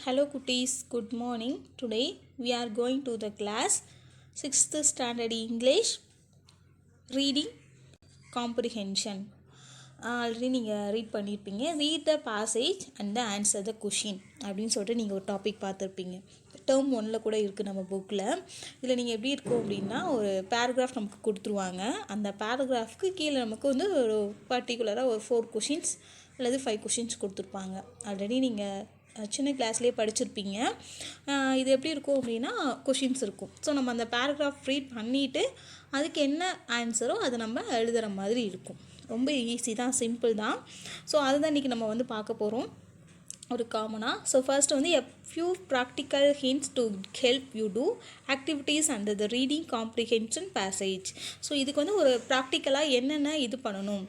Hello cuties, good morning. Today we are going to the class 6th standard English reading comprehension. Already நீங்கள் read பண்ணியிருப்பீங்க. Read the passage and the answer the question அப்படின்னு சொல்லிட்டு நீங்கள் ஒரு topic பார்த்துருப்பீங்க. Term 1ல் கூட இருக்குது நம்ம புக்கில். இதில் நீங்கள் எப்படி இருக்கும் அப்படின்னா, ஒரு பேராகிராஃப் நமக்கு கொடுத்துருவாங்க. அந்த பேராகிராஃப்க்கு கீழே நமக்கு வந்து ஒரு பர்டிகுலராக ஒரு 4 கொஷின்ஸ் அல்லது 5 கொஷின்ஸ் கொடுத்துருப்பாங்க. ஆல்ரெடி நீங்கள் சின்ன கிளாஸ்லேயே படிச்சிருப்பீங்க. இது எப்படி இருக்கும் அப்படின்னா, கொஷின்ஸ் இருக்கும். ஸோ நம்ம அந்த பேராகிராஃப் ரீட் பண்ணிவிட்டு அதுக்கு என்ன ஆன்சரோ அதை நம்ம எழுதுகிற மாதிரி இருக்கும். ரொம்ப ஈஸி தான், சிம்பிள் தான். ஸோ அதுதான் இன்றைக்கி நம்ம வந்து பார்க்க போகிறோம் ஒரு காமனாக. ஸோ ஃபர்ஸ்ட் வந்து a few practical hints to help you do activities under the reading comprehension passage. So இதுக்கு வந்து ஒரு ப்ராக்டிக்கலாக என்னென்ன இது பண்ணணும்,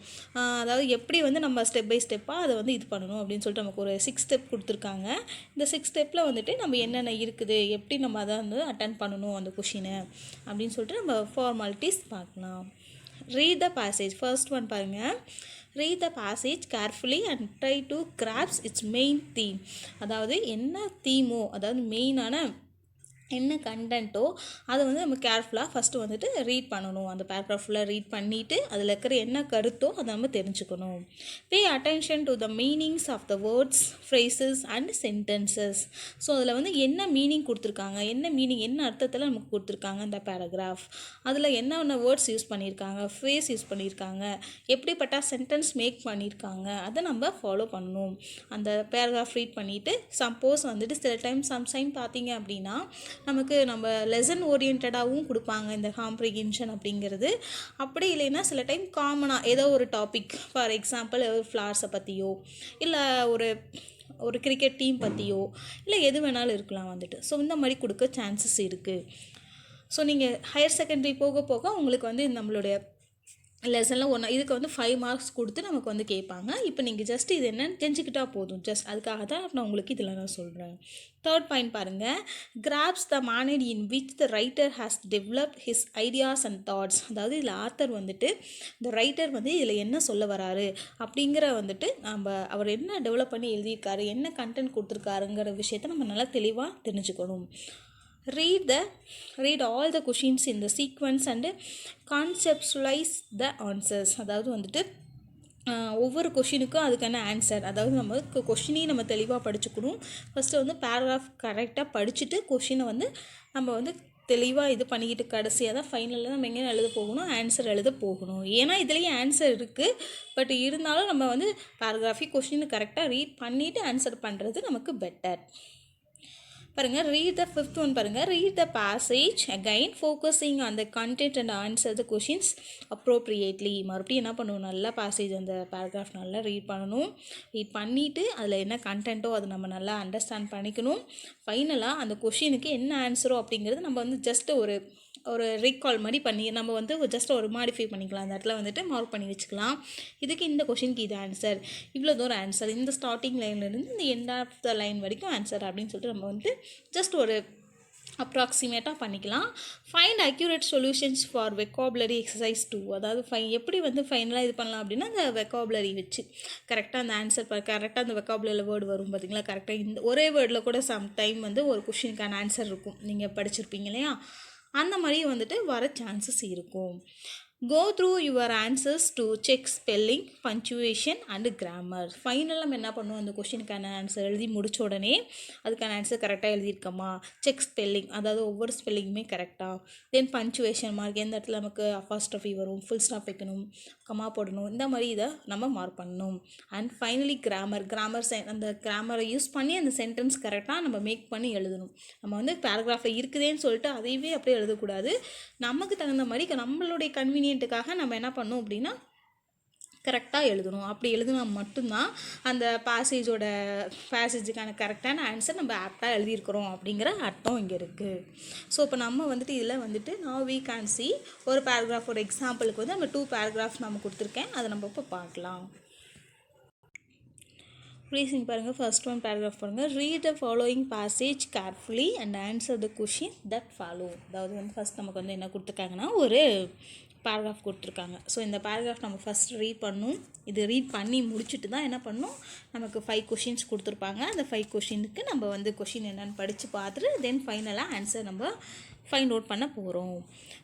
அதாவது எப்படி வந்து நம்ம ஸ்டெப் பை ஸ்டெப்பாக அதை வந்து இது பண்ணணும் அப்படின்னு சொல்லிட்டு நமக்கு ஒரு 6 ஸ்டெப் கொடுத்துருக்காங்க. இந்த 6 ஸ்டெப்பில் வந்துட்டு நம்ம என்னென்ன இருக்குது, எப்படி நம்ம அதை வந்து அட்டன் பண்ணணும் அந்த கொஷினை அப்படின்னு சொல்லிட்டு நம்ம ஃபார்மாலிட்டிஸ் பார்க்கலாம். Read the passage. First one பாருங்கள். Read the passage carefully and try to grasp its main theme. அதாவது என்ன தீமோ, அதாவது மெயினான என்ன கண்டென்ட்டோ அதை வந்து நம்ம கேர்ஃபுல்லாக ஃபஸ்ட்டு வந்துட்டு ரீட் பண்ணணும். அந்த பேராகிராஃப் ஃபுல்லாக ரீட் பண்ணிவிட்டு அதில் இருக்கிற என்ன கருத்தோ அதை நம்ம தெரிஞ்சுக்கணும். Pay attention to the meanings of the words, phrases and sentences. So அதில் வந்து என்ன மீனிங் கொடுத்துருக்காங்க, என்ன மீனிங், என்ன அர்த்தத்தில் நமக்கு கொடுத்துருக்காங்க அந்த பேராகிராஃப், அதில் என்னென்ன வேர்ட்ஸ் யூஸ் பண்ணியிருக்காங்க, ஃப்ரேஸ் யூஸ் பண்ணியிருக்காங்க, எப்படிப்பட்ட சென்டென்ஸ் மேக் பண்ணியிருக்காங்க, அதை நம்ம ஃபாலோ பண்ணணும். அந்த பேராகிராஃப் ரீட் பண்ணிவிட்டு சப்போஸ் வந்துட்டு சில டைம் பார்த்தீங்க அப்படின்னா நமக்கு நம்ம லெசன் ஓரியன்டாகவும் கொடுப்பாங்க இந்த காம்ப்ரிஹென்ஷன் அப்படிங்கிறது. அப்படி இல்லைன்னா சில டைம் காமனாக ஏதோ ஒரு டாபிக், ஃபார் எக்ஸாம்பிள் ஃப்ளார்ஸை பற்றியோ இல்லை ஒரு கிரிக்கெட் டீம் பற்றியோ இல்லை எது வேணாலும் இருக்கலாம் வந்துட்டு. ஸோ இந்த மாதிரி கொடுக்க சான்சஸ் இருக்குது. ஸோ நீங்கள் ஹையர் செகண்டரி போக போக உங்களுக்கு வந்து நம்மளுடைய லெசனில் இதுக்கு வந்து 5 மார்க்ஸ் கொடுத்து நமக்கு வந்து கேட்பாங்க. இப்போ நீங்கள் ஜஸ்ட் இது என்னன்னு தெரிஞ்சுக்கிட்டால் போதும். ஜஸ்ட் அதுக்காக தான் நான் உங்களுக்கு இதில் நான் சொல்கிறேன். தேர்ட் பாயிண்ட் பாருங்கள். Grasps the manner in which the writer has developed his ideas and thoughts. அதாவது இதில் ஆத்தர் வந்துட்டு, இந்த ரைட்டர் வந்து இதில் என்ன சொல்ல வராரு அப்படிங்கிற வந்துட்டு அவர் என்ன டெவலப் பண்ணி எழுதியிருக்காரு, என்ன கண்டென்ட் கொடுத்துருக்காருங்கிற விஷயத்த நம்ம நல்லா தெளிவாக தெரிஞ்சுக்கணும். Read all the questions in the sequence and conceptualize the answers. அதாவது வந்துட்டு ஒவ்வொரு கொஷினுக்கும் அதுக்கான ஆன்சர், அதாவது நம்ம கொஷினையும் நம்ம தெளிவாக படிச்சுக்கணும். ஃபஸ்ட்டு வந்து பேராகிராஃப் கரெக்டாக படிச்சுட்டு கொஷினை வந்து நம்ம வந்து தெளிவாக இது பண்ணிக்கிட்டு கடைசியாக தான் ஃபைனலில் நம்ம எங்கே எழுத போகணும், ஆன்சர் எழுத போகணும். ஏன்னா இதுலேயும் ஆன்சர் இருக்குது, பட் இருந்தாலும் நம்ம வந்து பேராகிராஃபி கொஷினை கரெக்டாக ரீட் பண்ணிவிட்டு ஆன்சர் பண்ணுறது நமக்கு பெட்டர். பாருங்கள். ரீட் த 5th ஒன் பாருங்கள். Read the passage again focusing on the content and answer the questions appropriately. மறுபடியும் என்ன பண்ணணும், நல்லா பேசேஜ் அந்த பேராகிராஃப் நல்லா ரீட் பண்ணணும். ரீட் பண்ணிவிட்டு அதில் என்ன கண்டென்ட்டோ அதை நம்ம நல்லா அண்டர்ஸ்டாண்ட் பண்ணிக்கணும். ஃபைனலாக அந்த கொஷினுக்கு என்ன ஆன்சரோ அப்படிங்கிறது நம்ம வந்து ஜஸ்ட் ஒரு ரீகால் மாதிரி பண்ணி நம்ம வந்து ஜஸ்ட் ஒரு மாடிஃபை பண்ணிக்கலாம். அந்த இடத்துல வந்துட்டு மார்க் பண்ணி வச்சுக்கலாம். இதுக்கு இந்த கொஷினுக்கு இது ஆன்சர், இவ்வளோ தூரம் ஆன்சர், இந்த ஸ்டார்டிங் லைன்லேருந்து இந்த எண்ட் ஆஃப் த லைன் வரைக்கும் ஆன்சர் அப்படின்னு சொல்லிட்டு நம்ம வந்து ஜஸ்ட் ஒரு அப்ராக்சிமேட்டாக பண்ணிக்கலாம். Find accurate solutions for vocabulary exercise 2. அதாவது எப்படி வந்து ஃபைனலாக இது பண்ணலாம் அப்படின்னா, அந்த வெக்காபுலரி வச்சு கரெக்டாக அந்த ஆன்சர் கரெக்டாக அந்த வெக்காபுலரியில் வேர்டு வரும் பார்த்திங்களா, கரெக்டாக இந்த ஒரே வேர்டில் கூட சம் டைம் வந்து ஒரு கொஷினுக்கான ஆன்சர் இருக்கும். நீங்கள் படிச்சிருப்பீங்க இல்லையா, அந்த மாதிரி வந்துட்டு வர சான்சஸ் இருக்கும். Go through your answers to check spelling, punctuation and grammar. ஃபைனலாக நம்ம என்ன பண்ணுவோம், அந்த கொஷினுக்கான ஆன்சர் எழுதி முடித்த உடனே அதுக்கான ஆன்சர் கரெக்டாக எழுதியிருக்கோமா, செக் ஸ்பெல்லிங், அதாவது ஒவ்வொரு ஸ்பெல்லிங்குமே கரெக்டாக, தென் பஞ்சுவேஷன் மார்க், எந்த இடத்துல நமக்கு அப்பாஸ்ட்ரஃபி வரும், ஃபுல் ஸ்டாப் வைக்கணும், கமா போடணும், இந்த மாதிரி இதை நம்ம மார்க் பண்ணணும். அண்ட் ஃபைனலி கிராமர் அந்த கிராமரை யூஸ் பண்ணி அந்த சென்டென்ஸ் கரெக்டாக நம்ம மேக் பண்ணி எழுதணும். நம்ம வந்து பேராகிராஃபில் இருக்குதேன்னு சொல்லிட்டு அதையவே அப்படியே எழுதக்கூடாது. நமக்கு தகுந்த மாதிரி நம்மளுடைய கன்வீனியன்ட்டுக்காக நம்ம என்ன பண்ணணும் அப்படின்னா கரெக்டாக எழுதணும். அப்படி எழுதினா மட்டும்தான் அந்த பேசேஜுக்கான கரெக்டான ஆன்சர் நம்ம ஆப்டாக எழுதியிருக்கிறோம் அப்படிங்கிற அர்த்தம் இங்கே இருக்குது. ஸோ இப்போ நம்ம வந்துட்டு இதில் வந்துட்டு நான் we can see ஒரு பேராகிராஃப், ஒரு எக்ஸாம்பிளுக்கு வந்து நம்ம 2 பேராகிராஃப் நம்ம கொடுத்துருக்கேன், அதை நம்ம இப்போ பார்க்கலாம். ரீசிங் பாருங்கள். ஃபர்ஸ்ட் ஒன் பேராகிராஃப் பாருங்கள். Read the following passage carefully and answer the question that follow. அதாவது வந்து ஃபஸ்ட் நமக்கு வந்து என்ன கொடுத்துருக்காங்கன்னா, ஒரு பேராகிராஃப் கொடுத்துருக்காங்க. ஸோ இந்த பேராகிராஃப் நம்ம ஃபஸ்ட் ரீட் பண்ணணும். இது ரீட் பண்ணி முடிச்சுட்டு தான் என்ன பண்ணணும், நமக்கு 5 கொஷின்ஸ் கொடுத்துருப்பாங்க. அந்த 5 கொஷினுக்கு நம்ம வந்து கொஷின் என்னென்னு படித்து பார்த்துட்டு தென் ஃபைனலாக ஆன்சர் நம்ம ஃபைண்ட் அவுட் பண்ண போகிறோம்.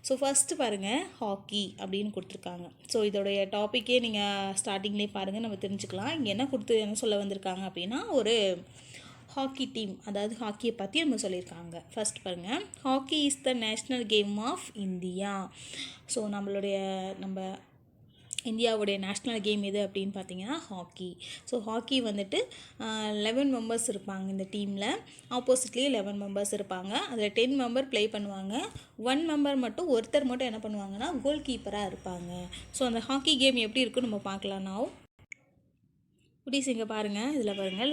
ஸோ ஃபஸ்ட்டு பாருங்கள், ஹாக்கி அப்படின்னு கொடுத்துருக்காங்க. ஸோ இதோடைய டாப்பிக்கே நீங்கள் ஸ்டார்டிங்லேயே பாருங்கள், நம்ம தெரிஞ்சுக்கலாம். இங்கே என்ன சொல்ல வந்திருக்காங்க அப்படின்னா, ஒரு ஹாக்கி டீம், அதாவது ஹாக்கியை பற்றி நம்ம சொல்லியிருக்காங்க. ஃபஸ்ட் பாருங்கள், hockey is the national game of India. So நம்ம இந்தியாவுடைய நேஷ்னல் கேம் எது அப்படின்னு பார்த்தீங்கன்னா ஹாக்கி. ஸோ ஹாக்கி வந்துட்டு 11 மெம்பர்ஸ் இருப்பாங்க இந்த டீமில். ஆப்போசிட்லேயே 11 மெம்பர்ஸ் இருப்பாங்க. அதில் 10 மெம்பர் ப்ளே பண்ணுவாங்க. 1 மெம்பர் மட்டும், ஒருத்தர் மட்டும் என்ன பண்ணுவாங்கன்னா கோல் கீப்பராக இருப்பாங்க. ஸோ அந்த ஹாக்கி கேம் எப்படி இருக்குன்னு நம்ம பார்க்கலாம். நான் குட்டீஸ் இங்கே பாருங்கள், இதில் பாருங்கள்,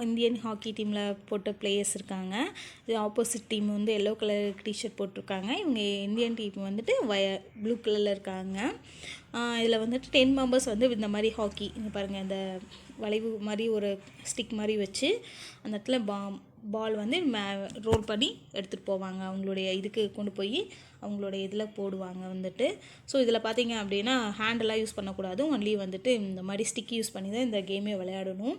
இந்தியன் ஹாக்கி டீமில் போட்ட பிளேயர்ஸ் இருக்காங்க. இது ஆப்போசிட் டீம் வந்து எல்லோ கலர் டிஷர்ட் போட்டிருக்காங்க. இவங்க இந்தியன் டீம் வந்துட்டு ப்ளூ கலரில் இருக்காங்க. இதில் வந்துட்டு 10 மெம்பர்ஸ் வந்து இந்த மாதிரி ஹாக்கி, இங்கே பாருங்கள், இந்த வளைவு மாதிரி ஒரு ஸ்டிக் மாதிரி வச்சு அந்த இடத்துல பால் வந்து ரோல் பண்ணி எடுத்துகிட்டு போவாங்க. அவங்களுடைய இதுக்கு கொண்டு போய் அவங்களுடைய இதில் போடுவாங்க வந்துட்டு. ஸோ இதில் பார்த்தீங்க அப்படின்னா ஹேண்டெல்லாம் யூஸ் பண்ணக்கூடாது. ஒன்லி வந்துட்டு இந்த மாதிரி ஸ்டிக் யூஸ் பண்ணி தான் இந்த கேமே விளையாடணும்.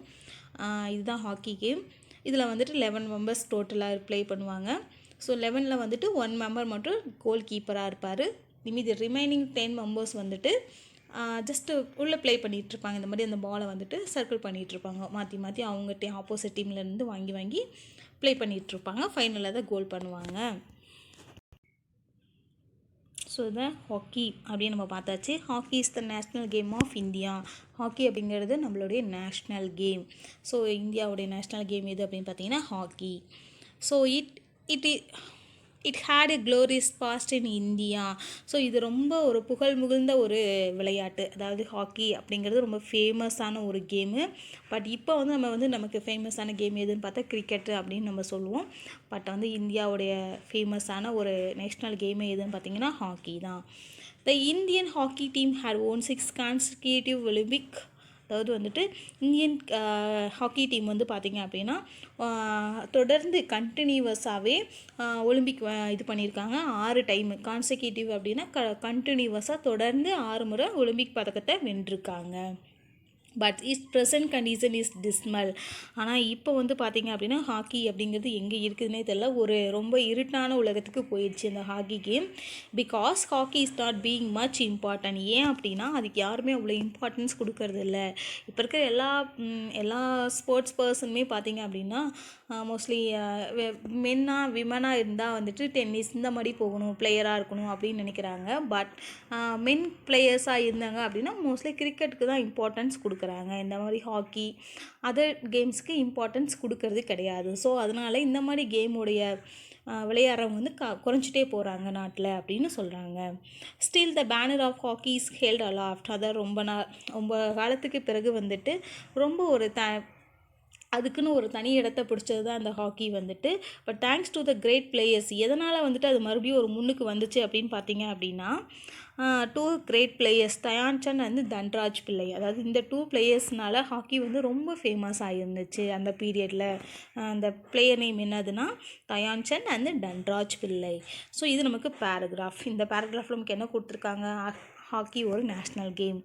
இதுதான் ஹாக்கி கேம். இதில் வந்துட்டு 11 மெம்பர்ஸ் டோட்டலாக ப்ளே பண்ணுவாங்க. ஸோ 11ல் வந்துட்டு 1 மெம்பர் மட்டும் கோல் கீப்பராக இருப்பார். மீதி ரிமைனிங் 10 மெம்பர்ஸ் வந்துட்டு ஜஸ்ட்டு உள்ளே ப்ளே பண்ணிகிட்ருப்பாங்க. இந்த மாதிரி அந்த பாலை வந்துட்டு சர்க்கிள் பண்ணிகிட்ருப்பாங்க. மாற்றி மாற்றி அவங்க ஆப்போசிட் டீம்லேருந்து வாங்கி ப்ளே பண்ணிகிட்ருப்பாங்க. ஃபைனலாக தான் கோல் பண்ணுவாங்க. ஸோ இதான் ஹாக்கி அப்படின்னு நம்ம பார்த்தாச்சு. Hockey is the national game of India. Hockey அப்படிங்கிறது நம்மளுடைய நேஷ்னல் கேம். ஸோ இந்தியாவுடைய நேஷ்னல் கேம் எது அப்படின்னு பார்த்தீங்கன்னா hockey. So it had a glorious past in India. So இது ரொம்ப ஒரு புகழ் மிகுந்த ஒரு விளையாட்டு. அதாவது ஹாக்கி அப்படிங்கிறது ரொம்ப ஃபேமஸான ஒரு கேமு. பட் இப்போ வந்து நமக்கு ஃபேமஸான கேம் எதுன்னு பார்த்தா கிரிக்கெட்டு அப்படின்னு நம்ம சொல்லுவோம். பட் வந்து இந்தியாவுடைய ஃபேமஸான ஒரு நேஷ்னல் கேமு எதுன்னு பார்த்தீங்கன்னா ஹாக்கி தான். The Indian hockey team had won 6 consecutive Olympic. அதாவது வந்துட்டு இந்தியன் ஹாக்கி டீம் வந்து பார்த்திங்க அப்படின்னா தொடர்ந்து கண்டினியூவஸாகவே ஒலிம்பிக் இது பண்ணியிருக்காங்க. 6 டைமு கான்சிக்யூட்டிவ் அப்படின்னா கண்டினியூவஸாக தொடர்ந்து 6 முறை ஒலிம்பிக் பதக்கத்தை வென்றிருக்காங்க. But present condition is dismal. ஆனால் இப்போ வந்து பார்த்திங்க அப்படின்னா ஹாக்கி அப்படிங்கிறது எங்கே இருக்குதுன்னே தெரியல. ஒரு ரொம்ப இருட்டான உலகத்துக்கு போயிடுச்சு இந்த hockey game. Because hockey is not being much important. ஏன் அப்படின்னா அதுக்கு யாருமே அவ்வளோ இம்பார்ட்டன்ஸ் கொடுக்கறது இல்லை. இப்போ இருக்கிற எல்லா ஸ்போர்ட்ஸ் பர்சனுமே பார்த்திங்க அப்படின்னா மோஸ்ட்லி விமனாக இருந்தால் வந்துட்டு டென்னிஸ் இந்த மாதிரி போகணும், பிளேயராக இருக்கணும் அப்படின்னு நினைக்கிறாங்க. பட் மென் பிளேயர்ஸாக இருந்தாங்க அப்படின்னா மோஸ்ட்லி கிரிக்கெட்டுக்கு தான் இம்பார்ட்டன்ஸ் கொடுக்குறாங்க. இந்த மாதிரி ஹாக்கி அதர் கேம்ஸ்க்கு இம்பார்ட்டன்ஸ் கொடுக்கறது கிடையாது. ஸோ அதனால் இந்த மாதிரி கேமுடைய விளையாடுறவங்க வந்து குறைஞ்சிட்டே போகிறாங்க நாட்டில் அப்படின்னு சொல்கிறாங்க. Still the banner of hockey is held aloft. அதாவது ரொம்ப காலத்துக்கு பிறகு வந்துட்டு ரொம்ப ஒரு அதுக்குன்னு ஒரு தனி இடத்த பிடிச்சது தான் அந்த ஹாக்கி வந்துட்டு. But thanks to the great players. எதனால் வந்துட்டு அது மறுபடியும் ஒரு முன்னுக்கு வந்துச்சு அப்படின்னு பார்த்தீங்க அப்படின்னா 2 great players, Dhyan Chand and Dhanraj Pillay. அதாவது இந்த 2 பிளேயர்ஸ்னால ஹாக்கி வந்து ரொம்ப ஃபேமஸ் ஆகிருந்துச்சு அந்த பீரியடில். அந்த பிளேயர் நேம் என்னதுன்னா தயான்சந்த் அண்ட் தன்ராஜ் பிள்ளை. ஸோ இது நமக்கு பேராகிராஃப். இந்த பேராகிராஃபில் நமக்கு என்ன கொடுத்துருக்காங்க, ஹாக்கி ஒரு நேஷ்னல் கேம்,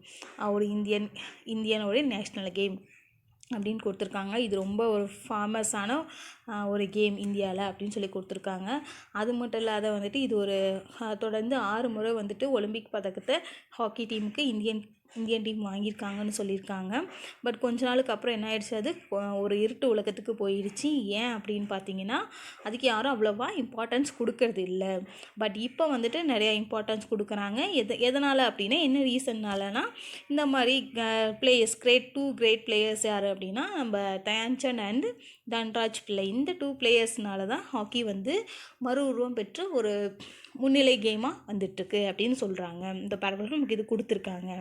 ஒரு இந்தியனுடைய நேஷ்னல் கேம் அப்படின்னு கொடுத்துருக்காங்க. இது ரொம்ப ஒரு ஃபேமஸான ஒரு கேம் இந்தியாவில் அப்படின்னு சொல்லி கொடுத்துருக்காங்க. அது மட்டும் இல்லாத வந்துட்டு இது ஒரு தொடர்ந்து 6 முறை வந்துட்டு ஒலிம்பிக் பதக்கத்தை ஹாக்கி டீமுக்கு இந்தியன் டீம் வாங்கியிருக்காங்கன்னு சொல்லியிருக்காங்க. பட் கொஞ்ச நாளுக்கு அப்புறம் என்ன ஆயிடுச்சு, அது ஒரு இருட்டு உலகத்துக்கு போயிடுச்சு. ஏன் அப்படின்னு பார்த்தீங்கன்னா அதுக்கு யாரும் அவ்வளோவா இம்பார்ட்டன்ஸ் கொடுக்கறது இல்லை. பட் இப்போ வந்துட்டு நிறையா இம்பார்ட்டன்ஸ் கொடுக்குறாங்க. எதனால் அப்படின்னா என்ன ரீசன்னாலனா இந்த மாதிரி பிளேயர்ஸ் 2 கிரேட் பிளேயர்ஸ் யார் அப்படின்னா நம்ம தயான்சந்த் அண்ட் தன்ராஜ் பிள்ளை. இந்த 2 பிளேயர்ஸ்னால தான் ஹாக்கி வந்து மறு உருவம் பெற்று ஒரு முன்னிலை கேமாக வந்துட்டுருக்கு அப்படின்னு சொல்கிறாங்க. இந்த பேராகிராஃபில் நமக்கு இது கொடுத்துருக்காங்க.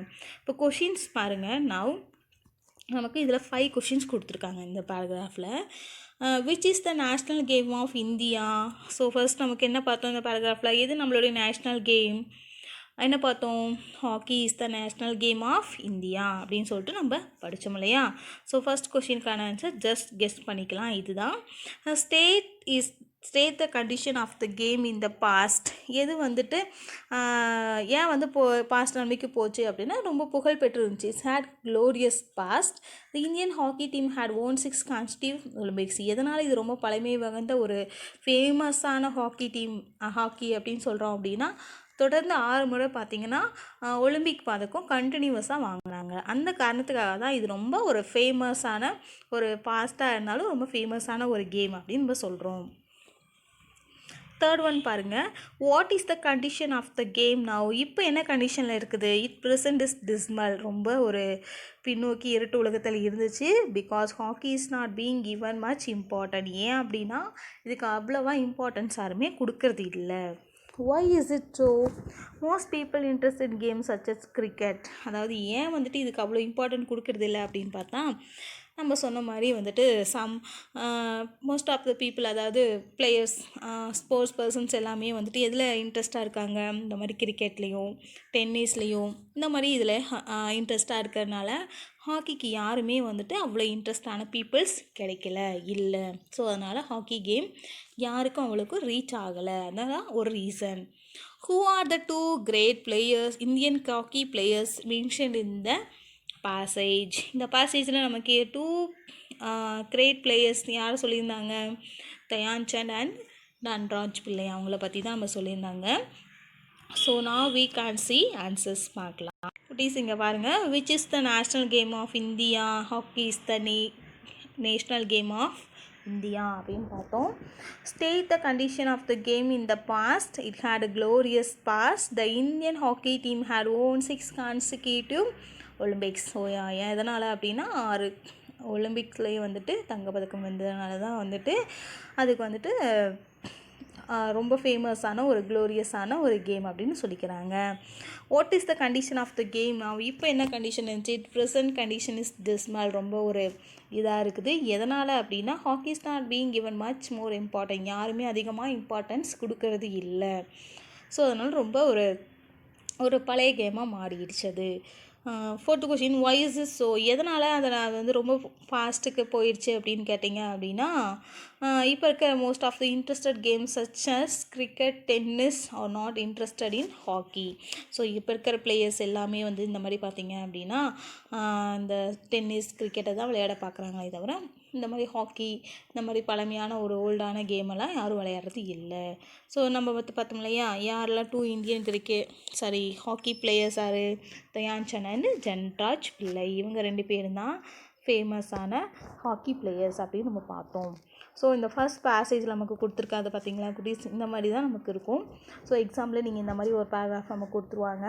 இப்போ கொஷின்ஸ் பாருங்கள். நமக்கு இதில் 5 கொஷின்ஸ் கொடுத்துருக்காங்க இந்த பேராகிராஃபில். Which is the national game of India? So first நமக்கு என்ன பார்த்தோம் இந்த பேராகிராஃபில், எது நம்மளுடைய நேஷ்னல் கேம் என்ன பார்த்தோம், hockey is the national game of India அப்படின்னு சொல்லிட்டு நம்ம படித்தோம் இல்லையா. ஸோ ஃபர்ஸ்ட் கொஷினுக்கான ஆன்சர் ஜஸ்ட் கெஸ் பண்ணிக்கலாம். இதுதான். State is state the condition of the game in the past. எது வந்துட்டு ஏன் வந்து பாஸ்ட் நம்பிக்கை போச்சு அப்படின்னா ரொம்ப புகழ் பெற்று இருந்துச்சு. It's had glorious past. The Indian hockey team had won 6 consecutive Olympics. எதனால் இது ரொம்ப பழமை வகர்ந்த ஒரு ஃபேமஸான ஹாக்கி டீம் ஹாக்கி அப்படின்னு சொல்கிறோம் அப்படின்னா தொடர்ந்து 6 முறை பார்த்திங்கன்னா ஒலிம்பிக் பதக்கம் கண்டினியூவஸாக வாங்கினாங்க. அந்த காரணத்துக்காக தான் இது ரொம்ப ஒரு ஃபேமஸான ஒரு பாஸ்ட்டாக இருந்தாலும் ரொம்ப ஃபேமஸான ஒரு கேம் அப்படின்னு நம்ம சொல்கிறோம். தேர்ட் ஒன் பாருங்கள். What is the condition of the game now? இப்போ என்ன கண்டிஷனில் இருக்குது? It present is dismal. ரொம்ப ஒரு பின்னோக்கி இருட்டு உலகத்தில் இருந்துச்சு. Because hockey is not being given much important. ஏன் அப்படின்னா இதுக்கு அவ்வளோவா இம்பார்ட்டன்ஸ் யாருமே கொடுக்கறது இல்லை. Why is it so? Most people interested in games such as cricket. அதாவது ஏன் வந்துட்டு இதுக்கு அவ்வளோ இம்பார்ட்டன்ட் கொடுக்கறது இல்லை அப்படின்னு பார்த்தா நம்ம சொன்ன மாதிரி வந்துட்டு மோஸ்ட் ஆஃப் த பீப்புள், அதாவது பிளேயர்ஸ், ஸ்போர்ட்ஸ் பர்சன்ஸ் எல்லாமே வந்துட்டு எதில் இன்ட்ரெஸ்ட்டாக இருக்காங்க? இந்த மாதிரி கிரிக்கெட்லேயும் டென்னிஸ்லேயும் இந்த மாதிரி இதில் இன்ட்ரெஸ்ட்டாக இருக்கிறதுனால ஹாக்கிக்கு யாருமே வந்துட்டு அவ்வளோ இன்ட்ரெஸ்டான பீப்புள்ஸ் கிடைக்கல இல்லை. ஸோ அதனால் ஹாக்கி கேம் யாருக்கும் அவ்வளோக்கும் ரீச் ஆகலை. அதுதான் ஒரு reason. Who are the 2 great players, Indian hockey players mentioned in the passage? இந்த பேசேஜில் நமக்கு 2 கிரேட் பிளேயர்ஸ் யார் சொல்லியிருந்தாங்க? தயான் சந்த் அண்ட் தன்ராஜ் பிள்ளை. அவங்கள பற்றி தான் நம்ம சொல்லியிருந்தாங்க. So now we can see answers பார்க்கலாம். குட்டீஸ் இங்கே பாருங்கள். which is the national game of India? Hockey is the national game of India அப்படின்னு பார்த்தோம். State the condition of the game in the past. It had a glorious past. The Indian hockey team had won 6 consecutive Olympics. So எதனால் அப்படின்னா 6 ஒலிம்பிக்ஸ்லேயும் வந்துட்டு தங்கப்பதக்கம் வந்ததுனால தான் வந்துட்டு அதுக்கு வந்துட்டு ரொம்ப ஃபேமஸான ஒரு க்ளோரியஸான ஒரு கேம் அப்படின்னு சொல்லிக்கிறாங்க. What is the condition of the game? இப்போ என்ன கண்டிஷன் இருந்துச்சு? It present condition is dismal. ரொம்ப ஒரு இதாக இருக்குது. எதனால் அப்படின்னா hockey is not being given much more important. யாருமே அதிகமாக இம்பார்ட்டன்ஸ் கொடுக்கறது இல்லை. ஸோ அதனால் ரொம்ப ஒரு பழைய கேமாக மாறிடுச்சு அது. Fourth question, why is is so? எதனால் அது வந்து ரொம்ப ஃபாஸ்ட்டுக்கு போயிடுச்சு அப்படின்னு கேட்டிங்க அப்படின்னா இப்போ இருக்க most of the interested games such as cricket, tennis are not interested in hockey. So இப்போ இருக்கிற பிளேயர்ஸ் எல்லாமே வந்து இந்த மாதிரி பார்த்திங்க அப்படின்னா இந்த டென்னிஸ், கிரிக்கெட்டை தான் விளையாட பார்க்குறாங்களே தவிர இந்த மாதிரி ஹாக்கி, இந்த மாதிரி பழமையான ஒரு ஓல்டான கேமெல்லாம் யாரும் விளையாடுறது இல்லை. ஸோ நம்ம பார்த்தோம் இல்லையா, யாரெல்லாம் 2 இந்தியன் ஹாக்கி பிளேயர்ஸ் யார்? தயான் சந்த் அண்ட் தன்ராஜ் பிள்ளை. இவங்க 2 பேரும் தான் ஃபேமஸான ஹாக்கி பிளேயர்ஸ் அப்படின்னு நம்ம பார்த்தோம். ஸோ இந்த ஃபர்ஸ்ட் பேசேஜில் நமக்கு கொடுத்துருக்காது பார்த்திங்களா குட்டீஸ்? இந்த மாதிரி தான் நமக்கு இருக்கும். ஸோ எக்ஸாம்பிள் நீங்கள் இந்த மாதிரி ஒரு பேராகிராஃப் நமக்கு கொடுத்துருவாங்க.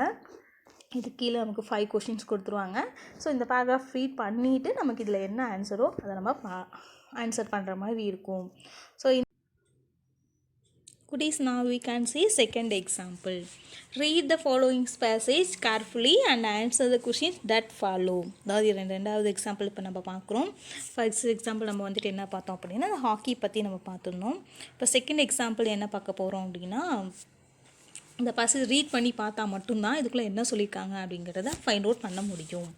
இது கீழே நமக்கு 5 கொஷின்ஸ் கொடுத்துருவாங்க. ஸோ இந்த பேராகிராஃப் ரீட் பண்ணிவிட்டு நமக்கு இதில் என்ன ஆன்சரோ அதை நம்ம ஆன்சர் பண்ணுற மாதிரி இருக்கும். ஸோ குட்டீஸ், now we can see second example. Read the following passage carefully and answer the questions that follow. அதாவது ரெண்டாவது எக்ஸாம்பிள் இப்போ நம்ம பார்க்குறோம். ஃபர்ஸ்ட் எக்ஸாம்பிள் நம்ம வந்துட்டு என்ன பார்த்தோம் அப்படின்னா ஹாக்கி பற்றி நம்ம பார்த்துருந்தோம். இப்போ செகண்ட் எக்ஸாம்பிள் என்ன பார்க்க போகிறோம் அப்படின்னா இந்த passage ரீட் பண்ணி பார்த்தா மட்டும்தான் இதுக்குள்ளே என்ன சொல்லியிருக்காங்க அப்படிங்கிறத ஃபைண்ட் அவுட் பண்ண முடியும்.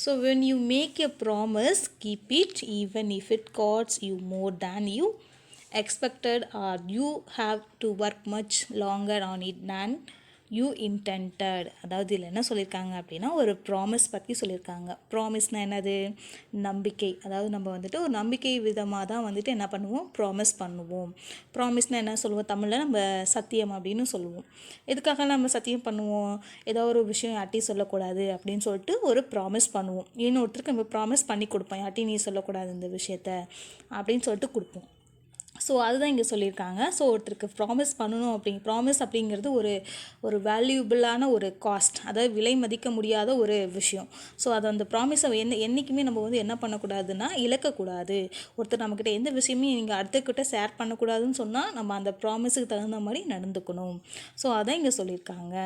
So when you make a promise, keep it even if it costs you more than you expected or you have to work much longer on it than you intended. அதாவது இதில் என்ன சொல்லியிருக்காங்க அப்படின்னா ஒரு promise பற்றி சொல்லியிருக்காங்க. ப்ராமிஸ்னால் என்னது? நம்பிக்கை. அதாவது நம்ம வந்துட்டு ஒரு நம்பிக்கை விதமாக தான் வந்துட்டு என்ன பண்ணுவோம்? ப்ராமிஸ் பண்ணுவோம். ப்ராமிஸ்னால் என்ன சொல்லுவோம் தமிழில்? நம்ம சத்தியம் அப்படின்னு சொல்லுவோம். எதுக்காக நம்ம சத்தியம் பண்ணுவோம்? ஏதோ ஒரு விஷயம் யார்ட்டையும் சொல்லக்கூடாது அப்படின்னு சொல்லிட்டு ஒரு ப்ராமிஸ் பண்ணுவோம். இன்னொருத்தருக்கு நம்ம ப்ராமிஸ் பண்ணி கொடுப்போம், யார்ட்டையும் நீ சொல்லக்கூடாது இந்த விஷயத்த அப்படின்னு சொல்லிட்டு கொடுப்போம். ஸோ அதுதான் இங்கே சொல்லியிருக்காங்க. ஸோ ஒருத்தருக்கு ப்ராமிஸ் பண்ணணும் ப்ராமிஸ் அப்படிங்கிறது ஒரு வேல்யூபிளான ஒரு காஸ்ட், அதாவது விலை மதிக்க முடியாத ஒரு விஷயம். ஸோ அதை அந்த ப்ராமிஸை என்றைக்குமே நம்ம வந்து என்ன பண்ணக்கூடாதுன்னா இழக்கக்கூடாது. ஒருத்தர் நம்மக்கிட்ட எந்த விஷயமே நீங்கள் அடுத்தக்கிட்ட ஷேர் பண்ணக்கூடாதுன்னு சொன்னால் நம்ம அந்த ப்ராமிஸுக்கு தகுந்த மாதிரி நடந்துக்கணும். ஸோ அதான் இங்கே சொல்லியிருக்காங்க.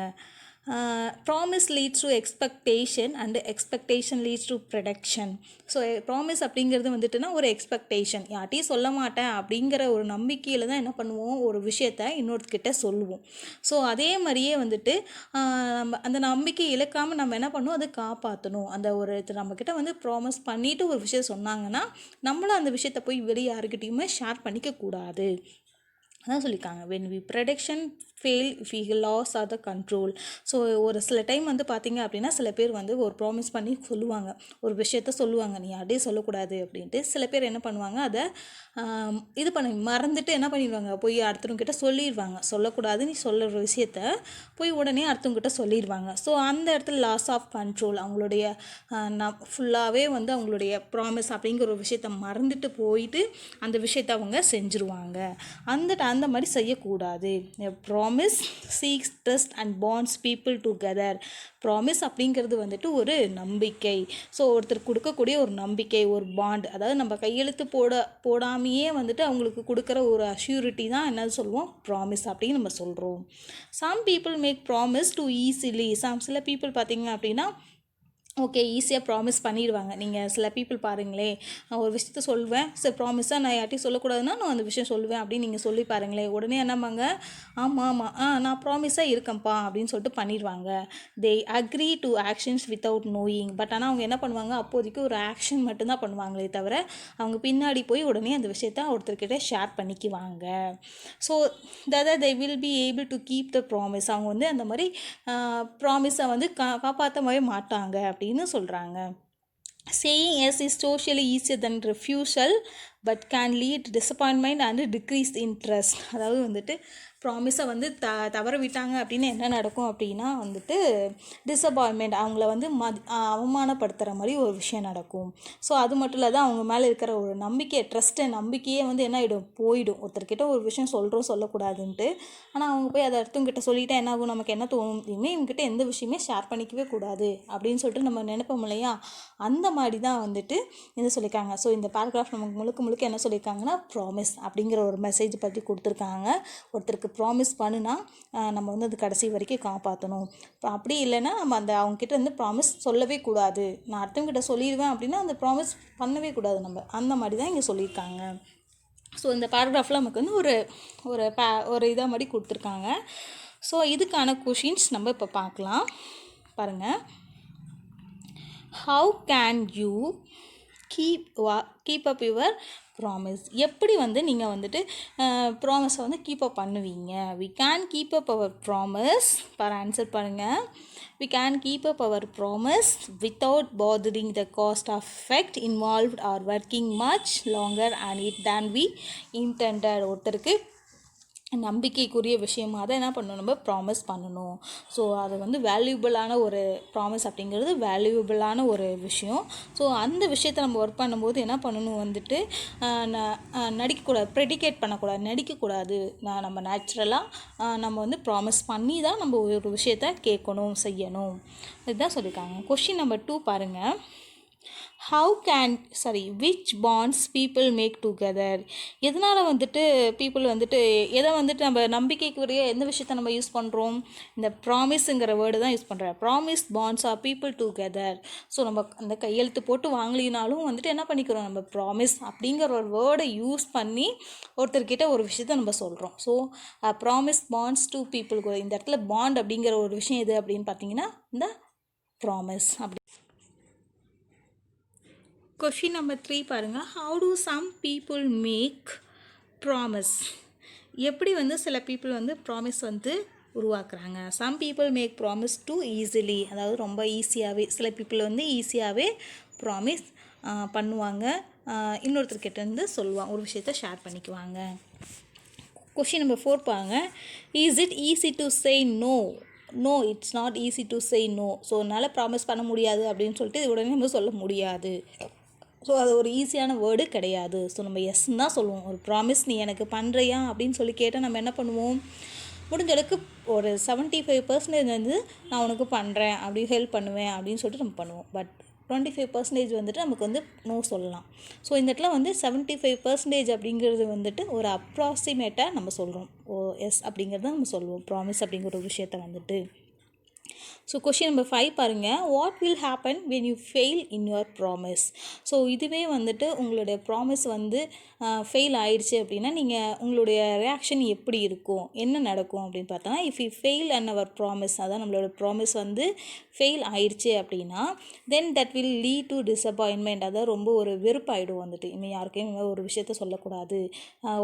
Promise leads to expectation and expectation leads to production. So promise அப்படிங்கிறது வந்துட்டுனா ஒரு எக்ஸ்பெக்டேஷன், யார்ட்டையும் சொல்ல மாட்டேன் அப்படிங்கிற ஒரு நம்பிக்கையில் தான் என்ன பண்ணுவோம், ஒரு விஷயத்த இன்னொருத்தர்கிட்ட சொல்லுவோம். ஸோ அதே மாதிரியே வந்துட்டு நம்ம அந்த நம்பிக்கை இழக்காமல் நம்ம என்ன பண்ணுவோம், அதை காப்பாற்றணும். அந்த ஒரு நம்மக்கிட்ட வந்து ப்ராமிஸ் பண்ணிவிட்டு ஒரு விஷயம் சொன்னாங்கன்னா நம்மளும் அந்த விஷயத்த போய் வெளியே யாருக்கிட்டையுமே ஷேர் பண்ணிக்கக்கூடாது. அதான் சொல்லியிருக்காங்க when we prediction fail we loss are the control. So ஒரு சில டைம் வந்து பார்த்திங்க அப்படின்னா சில பேர் வந்து ஒரு ப்ராமிஸ் பண்ணி சொல்லுவாங்க, ஒரு விஷயத்த சொல்லுவாங்க, நீ அப்படியே சொல்லக்கூடாது அப்படின்ட்டு. சில பேர் என்ன பண்ணுவாங்க, அதை இது பண்ணி மறந்துட்டு என்ன பண்ணிடுவாங்க, போய் அடுத்தவங்கிட்ட சொல்லிடுவாங்க. சொல்லக்கூடாது நீ சொல்கிற விஷயத்த போய் உடனே அடுத்தவங்கிட்ட சொல்லிடுவாங்க. ஸோ அந்த இடத்துல லாஸ் ஆஃப் கண்ட்ரோல், அவங்களுடைய ஃபுல்லாகவே வந்து அவங்களுடைய ப்ராமிஸ் அப்படிங்கிற ஒரு விஷயத்த மறந்துட்டு போயிட்டு அந்த விஷயத்த அவங்க செஞ்சுருவாங்க. அந்த மாதிரி செய்யக்கூடாது. Promise seeks trust and bonds people together. Promise அப்படிங்கிறது வந்துட்டு ஒரு நம்பிக்கை. ஸோ ஒருத்தர் கொடுக்கக்கூடிய ஒரு நம்பிக்கை, ஒரு பாண்ட், அதாவது நம்ம கையெழுத்து போடாமையே வந்துட்டு அவங்களுக்கு கொடுக்குற ஒரு அஷ்யூரிட்டி தான் என்னது சொல்லுவோம், ப்ராமிஸ் அப்படின்னு நம்ம சொல்கிறோம். Some people make promise too easily. சில பீப்புள் பார்த்திங்க அப்படின்னா ஓகே ஈஸியாக ப்ராமிஸ் பண்ணிடுவாங்க. நீங்கள் சில பீப்புள் பாருங்களேன், நான் ஒரு விஷயத்த சொல்வேன், சரி ப்ராமிஸாக நான் யார்ட்டையும் சொல்லக்கூடாதுன்னா நான் அந்த விஷயம் சொல்லுவேன் அப்படின்னு நீங்கள் சொல்லி பாருங்களேன், உடனே என்னம்பாங்க, ஆமாம் நான் ப்ராமிஸாக இருக்கேன்ப்பா அப்படின்னு சொல்லிட்டு பண்ணிடுவாங்க. They agree to actions without knowing. But ஆனால் அவங்க என்ன பண்ணுவாங்க, அப்போதைக்கு ஒரு ஆக்ஷன் மட்டும்தான் பண்ணுவாங்களே தவிர அவங்க பின்னாடி போய் உடனே அந்த விஷயத்த ஒருத்தர்கிட்ட ஷேர் பண்ணிக்குவாங்க. So they will be able to keep the promise. அவங்க வந்து அந்த மாதிரி ப்ராமிஸை வந்து காப்பாற்றவே மாட்டாங்க அப்படின்னு சொல்கிறாங்க. Saying yes is socially easier than refusal but can lead disappointment and decreased interest. அதாவது வந்துட்டு ப்ராமிஸை வந்து தவற விட்டாங்க அப்படின்னு என்ன நடக்கும் அப்படின்னா வந்துட்டு டிசப்பாயின்மெண்ட், அவங்கள வந்து அவமானப்படுத்துகிற மாதிரி ஒரு விஷயம் நடக்கும். ஸோ அது மட்டும் இல்லாத அவங்க மேலே இருக்கிற ஒரு நம்பிக்கையே வந்து என்ன ஆகிடும், போயிடும். ஒருத்தர்கிட்ட ஒரு விஷயம் சொல்கிறோம் சொல்லக்கூடாதுன்ட்டு, ஆனால் அவங்க போய் அதை அடுத்தவங்கிட்ட சொல்லிவிட்டா என்ன ஆகும், நமக்கு என்ன தோணும், இனிமேல் இவங்ககிட்ட எந்த விஷயமே ஷேர் பண்ணிக்கவே கூடாது அப்படின்னு சொல்லிட்டு நம்ம நினைப்போம் இல்லையா, அந்த மாதிரி தான் வந்துட்டு என்ன சொல்லியிருக்காங்க. ஸோ இந்த பேராகிராஃப் நமக்கு முழுக்க என்ன சொல்லியிருக்காங்கன்னா, ப்ராமிஸ் அப்படிங்கிற ஒரு மெசேஜ் பற்றி கொடுத்துருக்காங்க. ஒருத்தருக்கு ப்ராமிஸ் பண்ணுனா நம்ம வந்து அது கடைசி வரைக்கும் காப்பாற்றணும். இப்போ அப்படி இல்லைன்னா நம்ம அவங்ககிட்ட வந்து ப்ராமிஸ் சொல்லவே கூடாது. நான் அடுத்தவங்கிட்ட சொல்லிடுவேன் அப்படின்னா அந்த ப்ராமிஸ் பண்ணவே கூடாது நம்ம. அந்த மாதிரி தான் இங்கே சொல்லியிருக்காங்க. ஸோ இந்த பேராகிராஃபில் நமக்கு வந்து ஒரு இதாக மாதிரி கொடுத்துருக்காங்க. ஸோ இதுக்கான கொஷின்ஸ் நம்ம இப்போ பார்க்கலாம். பாருங்கள். How can you keep up your promise? எப்படி வந்து நீங்கள் வந்துட்டு ப்ராமிஸை வந்து கீப் அப் பண்ணுவீங்க? we can keep up our promise. Answer பாருங்கள். we can keep up our promise without bothering the cost of effect involved or working much longer on it than we intended. ஒருத்தருக்கு நம்பிக்கைக்குரிய விஷயமாக தான் என்ன பண்ணணும், நம்ம promise பண்ணணும். ஸோ அது வந்து வேல்யூபிளான ஒரு ப்ராமிஸ் அப்படிங்கிறது வேல்யூபிளான ஒரு விஷயம். ஸோ அந்த விஷயத்தை நம்ம ஒர்க் பண்ணும்போது என்ன பண்ணணும் வந்துட்டு நடிக்கக்கூடாது, ப்ரெடிகேட் பண்ணக்கூடாது, நடிக்கக்கூடாது. நம்ம நேச்சுரலாக நம்ம வந்து ப்ராமிஸ் பண்ணி தான் நம்ம ஒரு விஷயத்தை கேட்கணும், செய்யணும். இதுதான் சொல்லியிருக்காங்க. கொஷின் நம்பர் 2 பாருங்கள். which bonds people make together? எதனால் வந்துட்டு people வந்துட்டு எதை வந்துட்டு நம்ம நம்பிக்கைக்குரிய எந்த விஷயத்தை நம்ம யூஸ் பண்ணுறோம், இந்த ப்ராமிஸுங்கிற வேர்டு தான் யூஸ் பண்ணுறோம். Promise bonds are people together. So நம்ம அந்த கையெழுத்து போட்டு வாங்கலினாலும் வந்துட்டு என்ன பண்ணிக்கிறோம், நம்ம ப்ராமிஸ் அப்படிங்கிற ஒரு வேர்டை யூஸ் பண்ணி ஒருத்தர்கிட்ட ஒரு விஷயத்தை நம்ம சொல்கிறோம். So promise bonds to people. இந்த இடத்துல பாண்ட் அப்படிங்கிற ஒரு விஷயம் எது அப்படின்னு பார்த்தீங்கன்னா இந்த ப்ராமிஸ் அப்படி. கொஷின் நம்பர் 3 பாருங்கள். How do some people make promise? எப்படி வந்து சில பீப்புள் வந்து ப்ராமிஸ் வந்து உருவாக்குறாங்க. Some people make promise too easily. அதாவது ரொம்ப ஈஸியாகவே சில பீப்புள் வந்து ஈஸியாகவே ப்ராமிஸ் பண்ணுவாங்க, இன்னொருத்தர்கிட்ட இருந்து சொல்லுவாங்க, ஒரு விஷயத்தை ஷேர் பண்ணிக்குவாங்க. கொஷின் நம்பர் 4 பாருங்கள். Is it easy to say no? No, it's not easy to say no. So என்னால் ப்ராமிஸ் பண்ண முடியாது அப்படின்னு சொல்லிட்டு இது உடனே நம்ம சொல்ல முடியாது. ஸோ அது ஒரு ஈஸியான வேர்டு கிடையாது. ஸோ நம்ம எஸ்ன்னு தான் சொல்லுவோம். ஒரு ப்ராமிஸ் நீ எனக்கு பண்ணுறியா அப்படின்னு சொல்லி கேட்டால் நம்ம என்ன பண்ணுவோம், முடிஞ்ச அளவுக்கு ஒரு 75% வந்து நான் உனக்கு பண்ணுறேன், அப்படி ஹெல்ப் பண்ணுவேன் அப்படின்னு சொல்லிட்டு நம்ம பண்ணுவோம். பட் 25% வந்துட்டு நமக்கு வந்து நோ சொல்லலாம். ஸோ இந்த இடத்துல வந்து 75% அப்படிங்கிறது வந்துட்டு ஒரு அப்ராக்சிமேட்டாக நம்ம சொல்கிறோம். எஸ் அப்படிங்கிறத நம்ம சொல்லுவோம் ப்ராமிஸ் அப்படிங்கிற ஒரு விஷயத்த வந்துட்டு. ஸோ கொஷின் நம்பர் 5 பாருங்கள், what will happen when you fail in your promise. So இதுவே வந்துட்டு உங்களுடைய ப்ராமிஸ் வந்து ஃபெயில் ஆயிடுச்சு அப்படின்னா நீங்கள் உங்களுடைய ரியாக்ஷன் எப்படி இருக்கும், என்ன நடக்கும் அப்படின்னு பார்த்தோன்னா, if you fail and our promise, அதான் நம்மளோட ப்ராமிஸ் வந்து ஃபெயில் ஆயிடுச்சு அப்படின்னா then that will lead to disappointment. அதான் ரொம்ப ஒரு வெறுப்பாயிடும் வந்துட்டு, இன்னும் யாருக்கும் ஒரு விஷயத்த சொல்லக்கூடாது,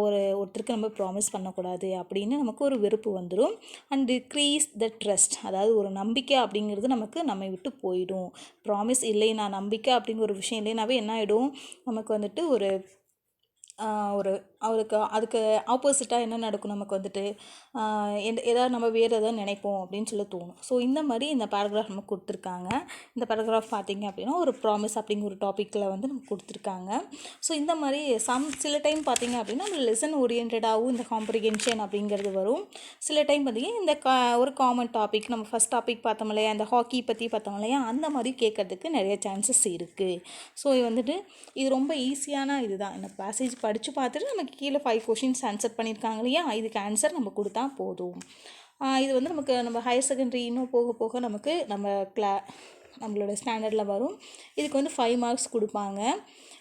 ஒருத்தருக்கு நம்ம ப்ராமிஸ் பண்ணக்கூடாது அப்படின்னு நமக்கு ஒரு வெறுப்பு வந்துடும். அண்ட் டிக்ரீஸ் த ட்ரஸ்ட், அதாவது ஒரு நம்பிக்கை அப்படிங்கிறது நமக்கு நம்மை விட்டு போயிடும். ப்ராமிஸ் இல்லைனா, நம்பிக்கை அப்படிங்கிற ஒரு விஷயம் இல்லைனாவே என்ன ஆகிடும், நமக்கு வந்துட்டு ஒரு அதுக்கு ஆப்போசிட்டாக என்ன நடக்கும், நமக்கு வந்துட்டு ஏதாவது நம்ம வேறு எதாவது நினைப்போம் அப்படின்னு சொல்லி தோணும். ஸோ இந்த மாதிரி இந்த பேராகிராஃப் நமக்கு கொடுத்துருக்காங்க. இந்த பேராகிராஃப் பார்த்திங்க அப்படின்னா ஒரு ப்ராமிஸ் அப்படிங்கிற ஒரு டாப்பிக்கில் வந்து நமக்கு கொடுத்துருக்காங்க. ஸோ இந்த மாதிரி சில டைம் பார்த்திங்க அப்படின்னா நம்ம லெசன் ஓரியன்டாகவும் இந்த காம்ப்ரிஹென்ஷன் அப்படிங்கிறது வரும். சில டைம் பார்த்திங்கன்னா இந்த ஒரு காமன் டாபிக், நம்ம ஃபஸ்ட் டாபிக் பார்த்தோம் இல்லையா, அந்த ஹாக்கி பற்றி பார்த்தோம் இல்லையா, அந்த மாதிரி கேட்கறதுக்கு நிறைய சான்சஸ் இருக்குது. ஸோ இது ரொம்ப ஈஸியான இதுதான். இந்த பேசேஜ் படித்து பார்த்துட்டு நமக்கு கீழே 5 கொஷின்ஸ் ஆன்சர் பண்ணியிருக்காங்க இல்லையா, இதுக்கு ஆன்சர் நம்ம கொடுத்தா போதும். இது வந்து நம்ம ஹையர் செகண்டரி இன்னும் போக போக நமக்கு நம்மளோட ஸ்டாண்டர்டில் வரும். இதுக்கு வந்து 5 மார்க்ஸ் கொடுப்பாங்க.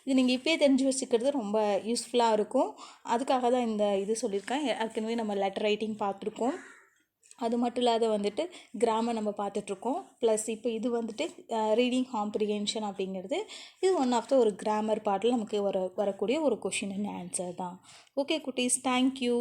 இது நீங்கள் இப்போயே தெரிஞ்சு வச்சுக்கிறது ரொம்ப யூஸ்ஃபுல்லாக இருக்கும். அதுக்காக தான் இந்த இது சொல்லியிருக்கேன். ஏற்கனவே நம்ம லெட்டர் ரைட்டிங் பார்த்துருக்கோம். அது மட்டும் இல்லாத வந்துட்டு கிராமர் நம்ம பார்த்துட்ருக்கோம். ப்ளஸ் இப்போ இது வந்துட்டு ரீடிங் காம்ப்ரிஹென்ஷன் அப்படிங்கிறது இது ஒன் ஆஃப் த ஒரு கிராமர் பார்ட்டில் நமக்கு வரக்கூடிய ஒரு கொஷின் அண்ட் ஆன்சர் தான். ஓகே குட்டீஸ், தேங்க்யூ.